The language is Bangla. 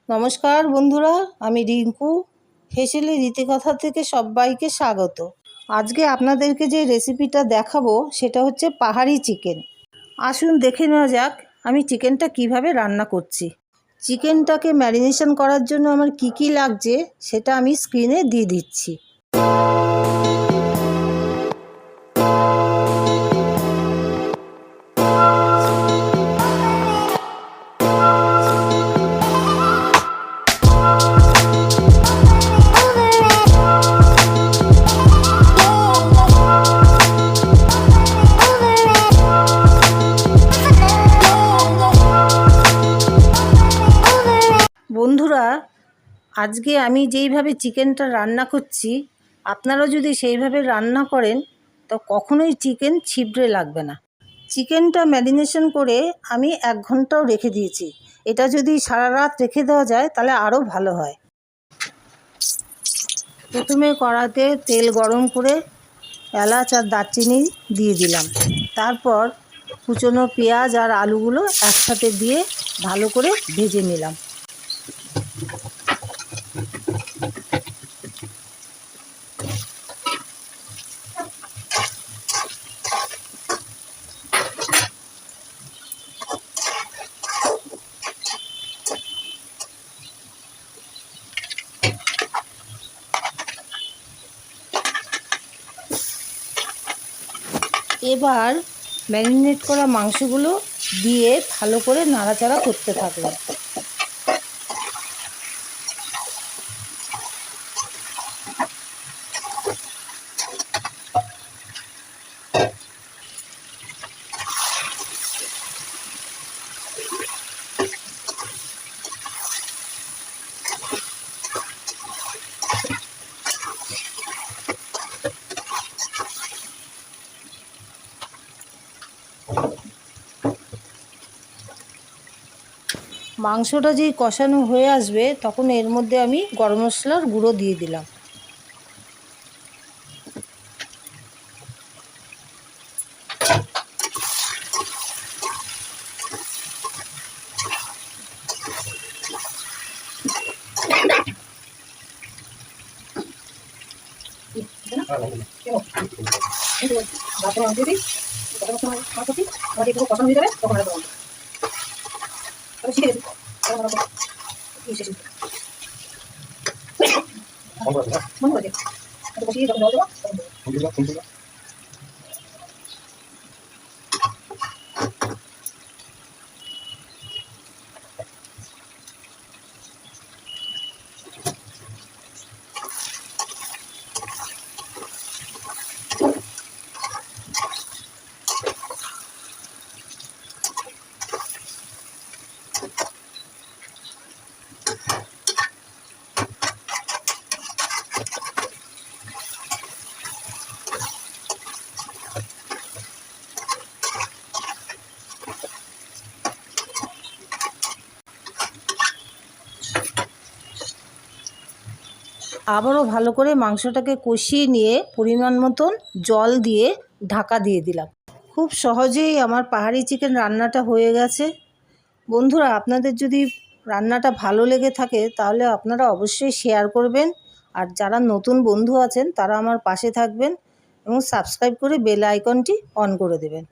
নমস্কার বন্ধুরা, আমি রিঙ্কু হেসেলি রীতিকথা থেকে সবাইকে স্বাগত। আজকে আপনাদেরকে যে রেসিপিটা দেখাবো সেটা হচ্ছে পাহাড়ি চিকেন। আসুন দেখে নেওয়া যাক আমি চিকেনটা কিভাবে রান্না করছি। চিকেনটাকে ম্যারিনেশন করার জন্য আমার কি লাগছে সেটা আমি স্ক্রিনে দিয়ে দিচ্ছি। বন্ধুরা, আজকে আমি যেইভাবে চিকেনটা রান্না করছি আপনারাও যদি সেইভাবে রান্না করেন তো কখনোই চিকেন ছিবড়ে লাগবে না। চিকেনটা ম্যারিনেশন করে আমি 1 ঘন্টাও রেখে দিয়েছি। এটা যদি সারা রাত রেখে দেওয়া যায় তাহলে আরও ভালো হয়। প্রথমে কড়াতে তেল গরম করে এলাচ আর দারচিনি দিয়ে দিলাম। তারপর কুচনো পেঁয়াজ আর আলুগুলো একসাথে দিয়ে ভালো করে ভেজে নিলাম। এবার ম্যারিনেট করা মাংসগুলো দিয়ে ভালো করে নাড়াচাড়া করতে থাকলাম। মাংসটা যেই কষানো হয়ে আসবে তখন এর মধ্যে আমি গরম মশলার গুঁড়ো দিয়ে দিলাম। আবারও ভালো করে মাংসটাকে কষিয়ে নিয়ে পরিমাণ মতন জল দিয়ে ঢাকা দিয়ে দিলাম। খুব সহজেই আমার পাহাড়ি চিকেন রান্নাটা হয়ে গেছে। বন্ধুরা, আপনাদের যদি রান্নাটা ভালো লেগে থাকে তাহলে আপনারা অবশ্যই শেয়ার করবেন, আর যারা নতুন বন্ধু আছেন তারা আমার পাশে থাকবেন এবং সাবস্ক্রাইব করে বেল আইকনটি অন করে দেবেন।